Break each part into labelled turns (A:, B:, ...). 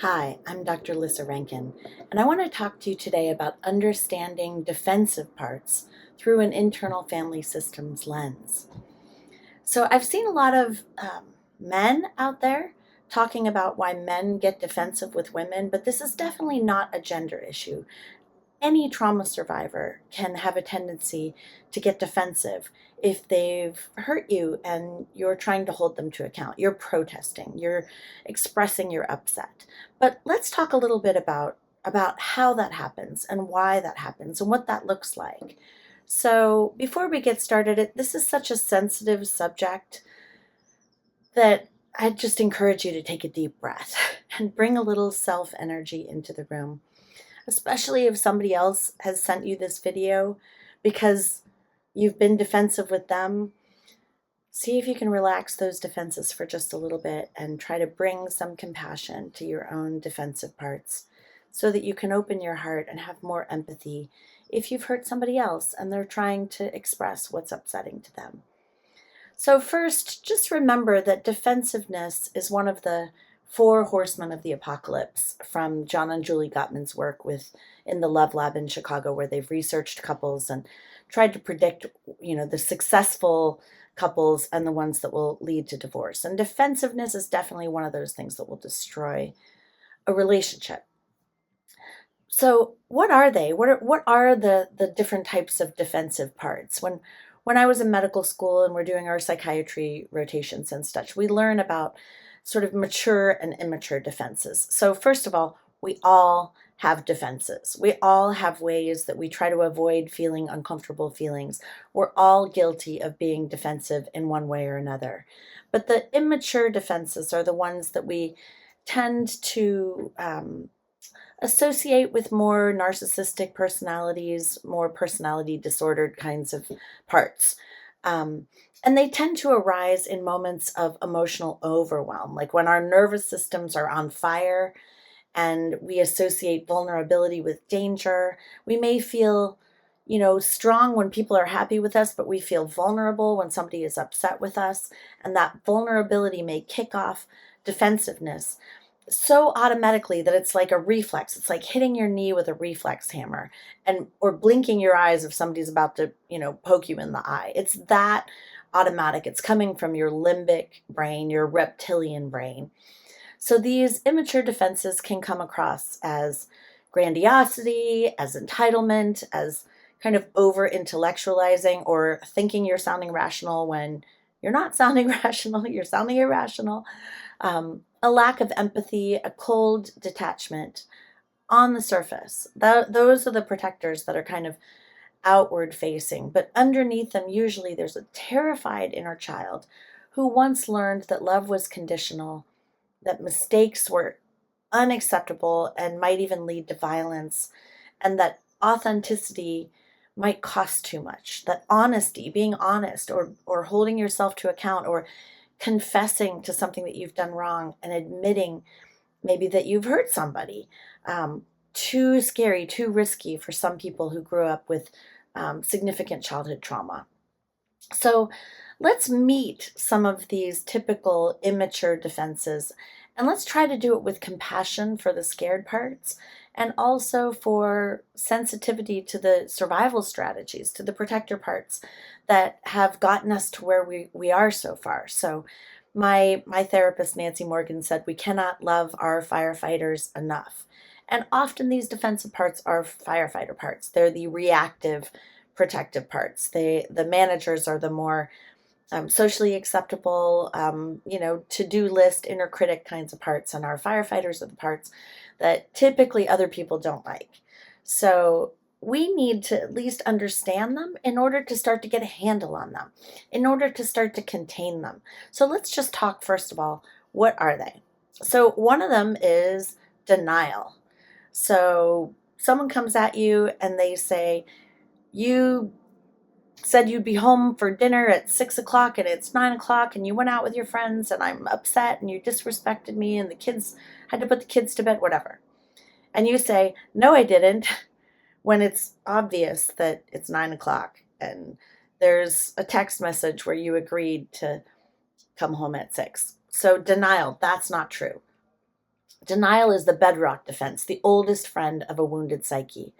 A: Hi, I'm Dr. Lissa Rankin, and I want to talk to you today about understanding defensive parts through an internal family systems lens. So, I've seen a lot of men out there talking about why men get defensive with women, but this is definitely not a gender issue. Any trauma survivor can have a tendency to get defensive if they've hurt you and you're trying to hold them to account. You're protesting, you're expressing your upset. But let's talk a little bit about how that happens and why that happens and what that looks like. So, before we get started, this is such a sensitive subject that I just encourage you to take a deep breath and bring a little self energy into the room, especially if somebody else has sent you this video because you've been defensive with them. See if you can relax those defenses for just a little bit and try to bring some compassion to your own defensive parts so that you can open your heart and have more empathy if you've hurt somebody else and they're trying to express what's upsetting to them. So, first, just remember that defensiveness is one of the four horsemen of the apocalypse from John and Julie Gottman's work in the Love Lab in Chicago, where they've researched couples and tried to predict, the successful couples and the ones that will lead to divorce. And defensiveness is definitely one of those things that will destroy a relationship. So, what are they? What are the different types of defensive parts? When I was in medical school and we're doing our psychiatry rotations and such, we learn about sort of mature and immature defenses. So, first of all, we all have defenses. We all have ways that we try to avoid feeling uncomfortable feelings. We're all guilty of being defensive in one way or another. But the immature defenses are the ones that we tend to associate with more narcissistic personalities, more personality disordered kinds of parts. And they tend to arise in moments of emotional overwhelm, like when our nervous systems are on fire and we associate vulnerability with danger. We may feel, strong when people are happy with us, but we feel vulnerable when somebody is upset with us. And that vulnerability may kick off defensiveness so automatically that it's like a reflex. It's like hitting your knee with a reflex hammer and or blinking your eyes if somebody's about to, poke you in the eye. It's that automatic. It's coming from your limbic brain, your reptilian brain. So these immature defenses can come across as grandiosity, as entitlement, as kind of over intellectualizing or thinking you're sounding rational when you're not sounding rational, you're sounding irrational. A lack of empathy, a cold detachment on the surface. Those are the protectors that are kind of outward facing, but underneath them, usually there's a terrified inner child who once learned that love was conditional, that mistakes were unacceptable and might even lead to violence, and that authenticity might cost too much, that honesty, being honest or holding yourself to account or confessing to something that you've done wrong and admitting maybe that you've hurt somebody. Too scary, too risky for some people who grew up with significant childhood trauma. So let's meet some of these typical immature defenses and let's try to do it with compassion for the scared parts and also for sensitivity to the survival strategies, to the protector parts that have gotten us to where we are so far. So my therapist, Nancy Morgan, said we cannot love our firefighters enough. And often these defensive parts are firefighter parts. They're the reactive protective parts. The managers are the more socially acceptable, to-do list, inner critic kinds of parts, and our firefighters are the parts that typically other people don't like. So we need to at least understand them in order to start to get a handle on them, in order to start to contain them. So let's just talk first of all, what are they? So one of them is denial. So someone comes at you and they say, you said you'd be home for dinner at 6 o'clock and it's 9 o'clock and you went out with your friends and I'm upset and you disrespected me and the kids had to put the kids to bed, whatever. And you say, no, I didn't, when it's obvious that it's 9 o'clock and there's a text message where you agreed to come home at 6. So denial, that's not true. Denial is the bedrock defense, the oldest friend of a wounded psyche.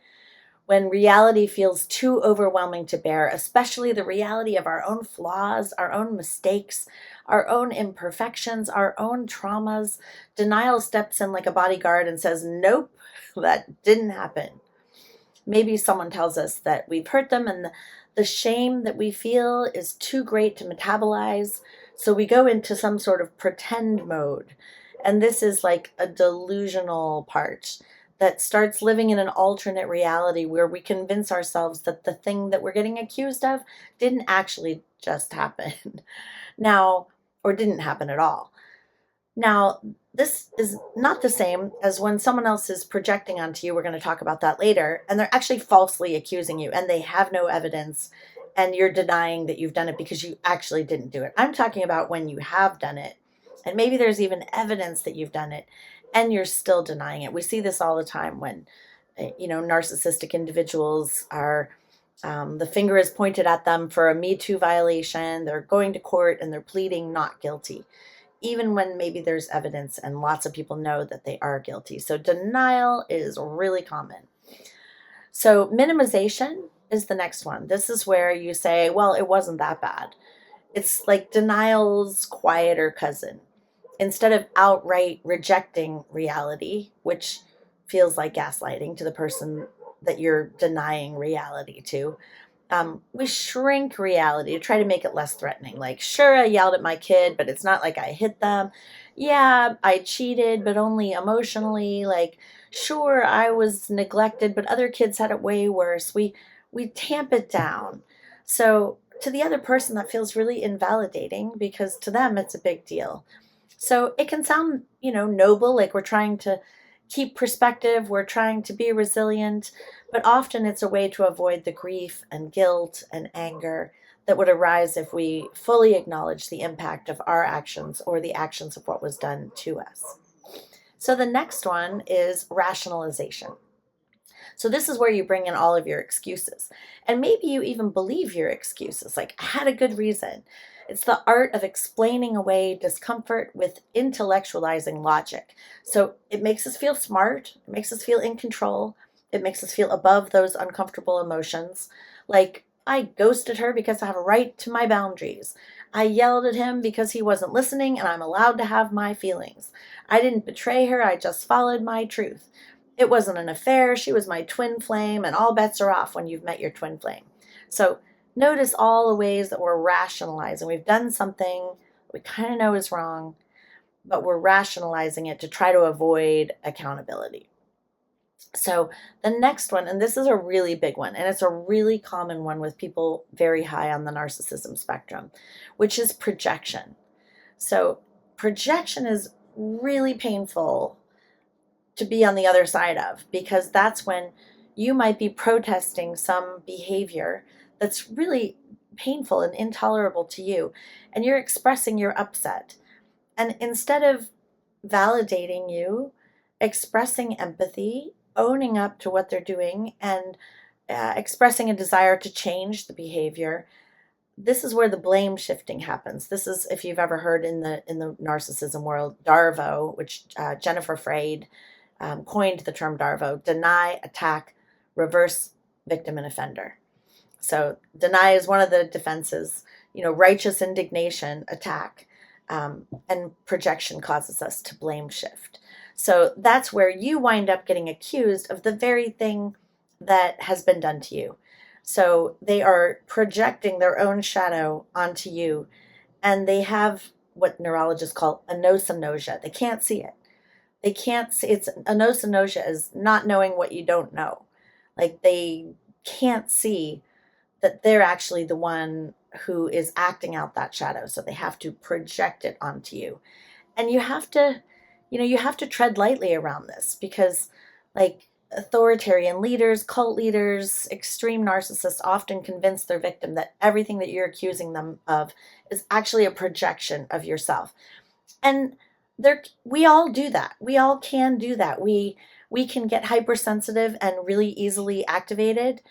A: When reality feels too overwhelming to bear, especially the reality of our own flaws, our own mistakes, our own imperfections, our own traumas, denial steps in like a bodyguard and says, nope, that didn't happen. Maybe someone tells us that we've hurt them and the shame that we feel is too great to metabolize. So we go into some sort of pretend mode. And this is like a delusional part that starts living in an alternate reality where we convince ourselves that the thing that we're getting accused of didn't actually just happen now, or didn't happen at all. Now, this is not the same as when someone else is projecting onto you. We're going to talk about that later. And they're actually falsely accusing you and they have no evidence and you're denying that you've done it because you actually didn't do it. I'm talking about when you have done it and maybe there's even evidence that you've done it and you're still denying it. We see this all the time when, narcissistic individuals are, the finger is pointed at them for a Me Too violation. They're going to court and they're pleading not guilty, even when maybe there's evidence and lots of people know that they are guilty. So denial is really common. So minimization is the next one. This is where you say, well, it wasn't that bad. It's like denial's quieter cousin. Instead of outright rejecting reality, which feels like gaslighting to the person that you're denying reality to, we shrink reality to try to make it less threatening. Like, sure, I yelled at my kid, but it's not like I hit them. Yeah, I cheated, but only emotionally. Like, sure, I was neglected, but other kids had it way worse. We tamp it down. So to the other person, that feels really invalidating because to them, it's a big deal. So it can sound, noble, like we're trying to keep perspective, we're trying to be resilient, but often it's a way to avoid the grief and guilt and anger that would arise if we fully acknowledge the impact of our actions or the actions of what was done to us. So the next one is rationalization. So this is where you bring in all of your excuses. And maybe you even believe your excuses, like, I had a good reason. It's the art of explaining away discomfort with intellectualizing logic. So it makes us feel smart, it makes us feel in control, it makes us feel above those uncomfortable emotions. Like, I ghosted her because I have a right to my boundaries. I yelled at him because he wasn't listening and I'm allowed to have my feelings. I didn't betray her, I just followed my truth. It wasn't an affair, she was my twin flame, and all bets are off when you've met your twin flame. So notice all the ways that we're rationalizing. We've done something we kind of know is wrong, but we're rationalizing it to try to avoid accountability. So the next one, and this is a really big one, and it's a really common one with people very high on the narcissism spectrum, which is projection. So projection is really painful to be on the other side of, because that's when you might be protesting some behavior that's really painful and intolerable to you, and you're expressing your upset. And instead of validating you, expressing empathy, owning up to what they're doing, and expressing a desire to change the behavior, this is where the blame shifting happens. This is, if you've ever heard in the narcissism world, Darvo, which Jennifer Freyd coined the term Darvo: deny, attack, reverse, victim, and offender. So deny is one of the defenses. Righteous indignation, attack, and projection causes us to blame shift. So that's where you wind up getting accused of the very thing that has been done to you. So they are projecting their own shadow onto you, and they have what neurologists call anosognosia. They can't see it. They can't see. It's anosognosia is not knowing what you don't know. Like, they can't see that they're actually the one who is acting out that shadow. So they have to project it onto you. And you have to, you have to tread lightly around this because, like, authoritarian leaders, cult leaders, extreme narcissists often convince their victim that everything that you're accusing them of is actually a projection of yourself. And we all do that. We all can do that. We can get hypersensitive and really easily activated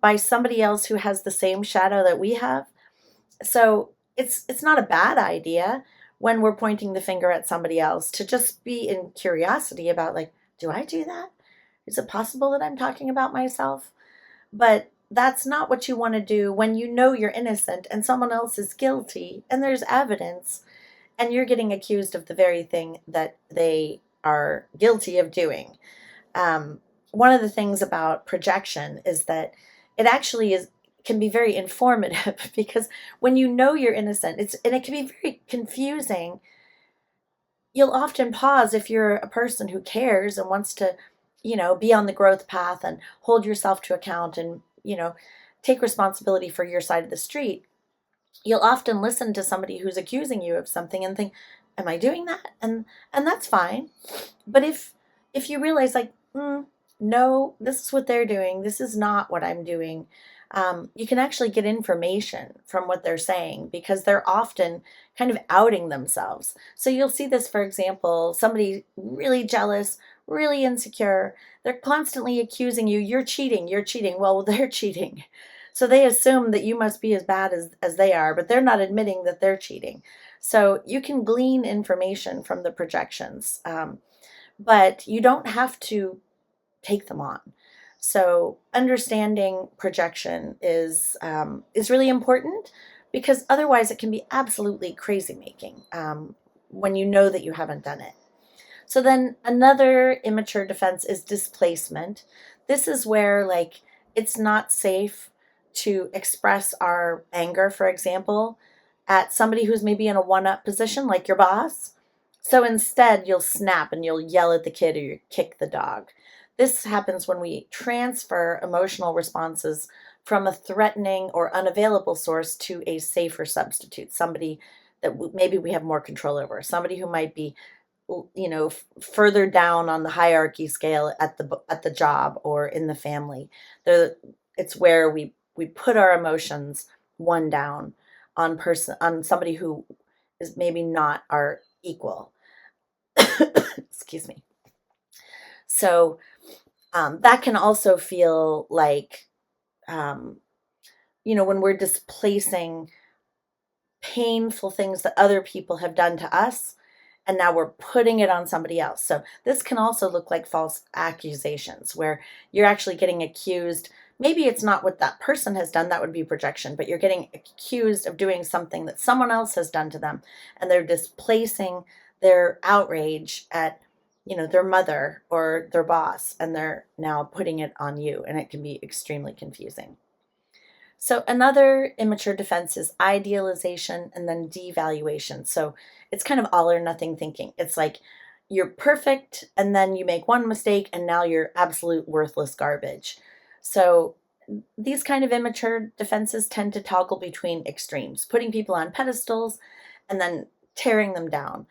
A: by somebody else who has the same shadow that we have. So it's not a bad idea, when we're pointing the finger at somebody else, to just be in curiosity about, like, do I do that? Is it possible that I'm talking about myself? But that's not what you want to do when you know you're innocent and someone else is guilty and there's evidence and you're getting accused of the very thing that they are guilty of doing. Um, One of the things about projection is that it actually is can be very informative because when you know you're innocent, it can be very confusing. You'll often pause if you're a person who cares and wants to, be on the growth path and hold yourself to account and, take responsibility for your side of the street. You'll often listen to somebody who's accusing you of something and think, am I doing that? And that's fine. But if you realize, like, no, this is what they're doing, this is not what I'm doing, you can actually get information from what they're saying because they're often kind of outing themselves. So you'll see this, for example, somebody really jealous, really insecure, they're constantly accusing you, you're cheating, you're cheating. Well, they're cheating. So they assume that you must be as bad as they are, but they're not admitting that they're cheating. So you can glean information from the projections, but you don't have to take them on. So understanding projection is really important because otherwise it can be absolutely crazy making when you know that you haven't done it. So then another immature defense is displacement. This is where, like, it's not safe to express our anger, for example, at somebody who's maybe in a one-up position, like your boss. So instead, you'll snap and you'll yell at the kid or you kick the dog. This happens when we transfer emotional responses from a threatening or unavailable source to a safer substitute, somebody that maybe we have more control over, somebody who might be, further down on the hierarchy scale at the job or in the family. It's where we put our emotions one down on somebody who is maybe not our equal. Excuse me. So that can also feel like, when we're displacing painful things that other people have done to us, and now we're putting it on somebody else. So this can also look like false accusations, where you're actually getting accused. Maybe it's not what that person has done, that would be projection, but you're getting accused of doing something that someone else has done to them, and they're displacing their outrage at, their mother or their boss, and they're now putting it on you, and it can be extremely confusing. So another immature defense is idealization and then devaluation. So it's kind of all or nothing thinking. It's like you're perfect and then you make one mistake and now you're absolute worthless garbage. So these kind of immature defenses tend to toggle between extremes, putting people on pedestals and then tearing them down.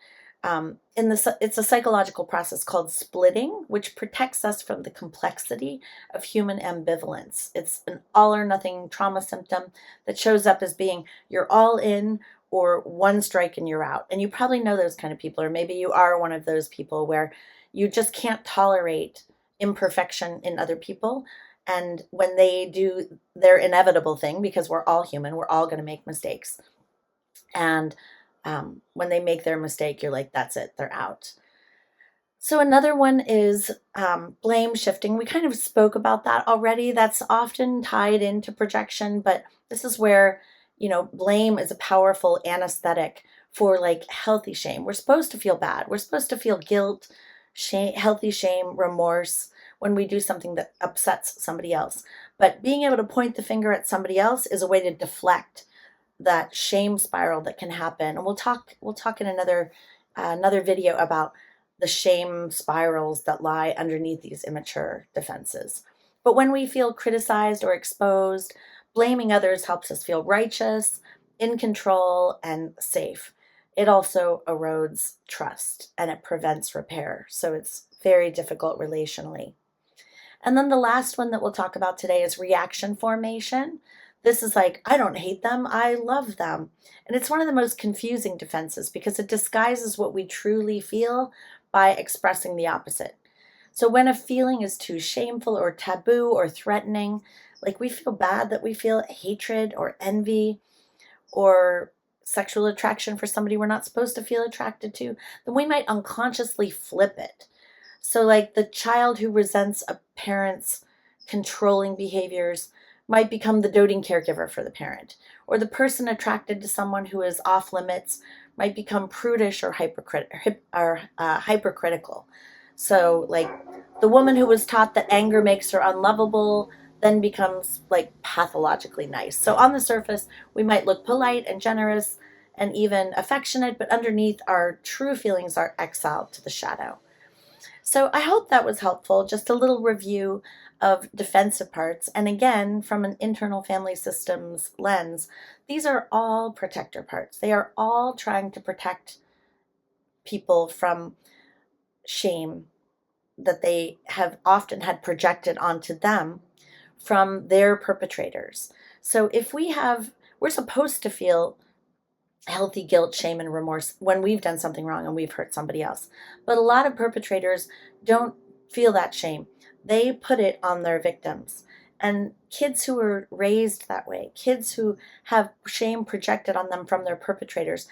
A: It's a psychological process called splitting, which protects us from the complexity of human ambivalence. It's an all or nothing trauma symptom that shows up as being you're all in or one strike and you're out. And you probably know those kind of people, or maybe you are one of those people where you just can't tolerate imperfection in other people. And when they do their inevitable thing, because we're all human, we're all going to make mistakes. And when they make their mistake, you're like, that's it, they're out. So another one is blame shifting. We kind of spoke about that already. That's often tied into projection, but this is where, blame is a powerful anesthetic for, like, healthy shame. We're supposed to feel bad. We're supposed to feel guilt, shame, healthy shame, remorse when we do something that upsets somebody else. But being able to point the finger at somebody else is a way to deflect that shame spiral that can happen. And we'll talk in another video about the shame spirals that lie underneath these immature defenses. But when we feel criticized or exposed, blaming others helps us feel righteous, in control, and safe. It also erodes trust and it prevents repair. So it's very difficult relationally. And then the last one that we'll talk about today is reaction formation. This is like, I don't hate them, I love them. And it's one of the most confusing defenses because it disguises what we truly feel by expressing the opposite. So when a feeling is too shameful or taboo or threatening, like we feel bad that we feel hatred or envy, or sexual attraction for somebody we're not supposed to feel attracted to, then we might unconsciously flip it. So, like the child who resents a parent's controlling behaviors might become the doting caregiver for the parent, or the person attracted to someone who is off limits might become prudish or hypercritical. So, like the woman who was taught that anger makes her unlovable then becomes like pathologically nice. So, on the surface, we might look polite and generous and even affectionate, but underneath, our true feelings are exiled to the shadow. So I hope that was helpful. Just a little review of defensive parts. And again, from an internal family systems lens, these are all protector parts. They are all trying to protect people from shame that they have often had projected onto them from their perpetrators. So if we're supposed to feel healthy guilt, shame, and remorse when we've done something wrong and we've hurt somebody else. But a lot of perpetrators don't feel that shame. They put it on their victims. And kids who are raised that way, kids who have shame projected on them from their perpetrators,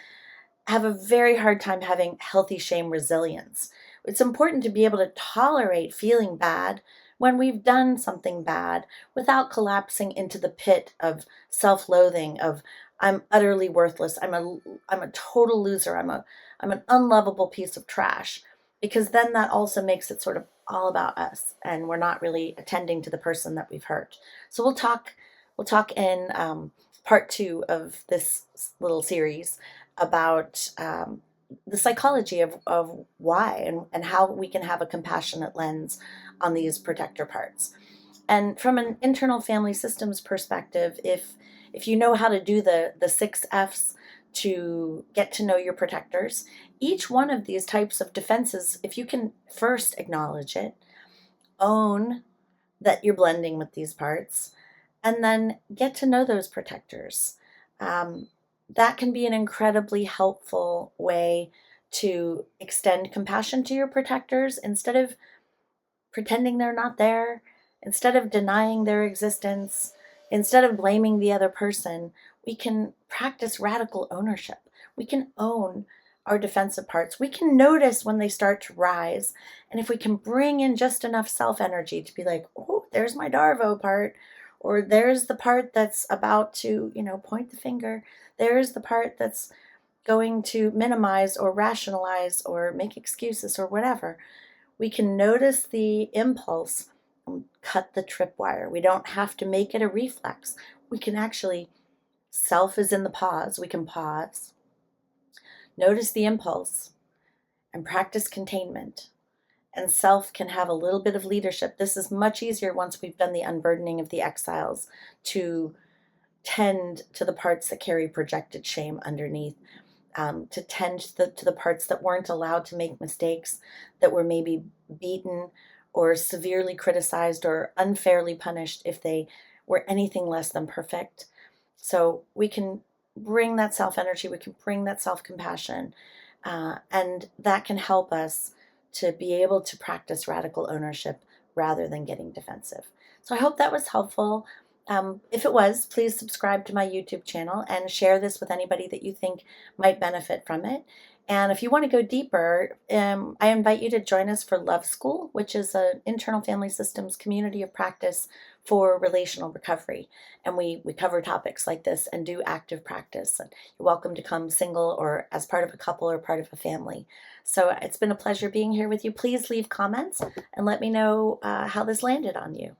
A: have a very hard time having healthy shame resilience. It's important to be able to tolerate feeling bad when we've done something bad without collapsing into the pit of self-loathing, of I'm utterly worthless, I'm a total loser, I'm an unlovable piece of trash, because then that also makes it sort of all about us and we're not really attending to the person that we've hurt. So we'll talk in part 2 of this little series about the psychology of why and how we can have a compassionate lens on these protector parts. And from an internal family systems perspective, if you know how to do the 6 F's to get to know your protectors, each one of these types of defenses, if you can first acknowledge it, own that you're blending with these parts, and then get to know those protectors. That can be an incredibly helpful way to extend compassion to your protectors instead of pretending they're not there, instead of denying their existence, instead of blaming the other person. We can practice radical ownership. We can own our defensive parts. We can notice when they start to rise. And if we can bring in just enough self energy to be like, oh, there's my Darvo part, or there's the part that's about to, point the finger. There's the part that's going to minimize or rationalize or make excuses or whatever. We can notice the impulse and cut the tripwire. We don't have to make it a reflex. We can actually, self is in the pause. We can pause, notice the impulse, and practice containment. And self can have a little bit of leadership. This is much easier once we've done the unburdening of the exiles to tend to the parts that carry projected shame underneath, to tend to the parts that weren't allowed to make mistakes, that were maybe beaten or severely criticized or unfairly punished if they were anything less than perfect. So we can bring that self-energy, we can bring that self-compassion, and that can help us to be able to practice radical ownership rather than getting defensive. So I hope that was helpful. If it was, please subscribe to my YouTube channel and share this with anybody that you think might benefit from it. And if you want to go deeper, I invite you to join us for Love School, which is an internal family systems community of practice for relational recovery. And we cover topics like this and do active practice. And you're welcome to come single or as part of a couple or part of a family. So it's been a pleasure being here with you. Please leave comments and let me know how this landed on you.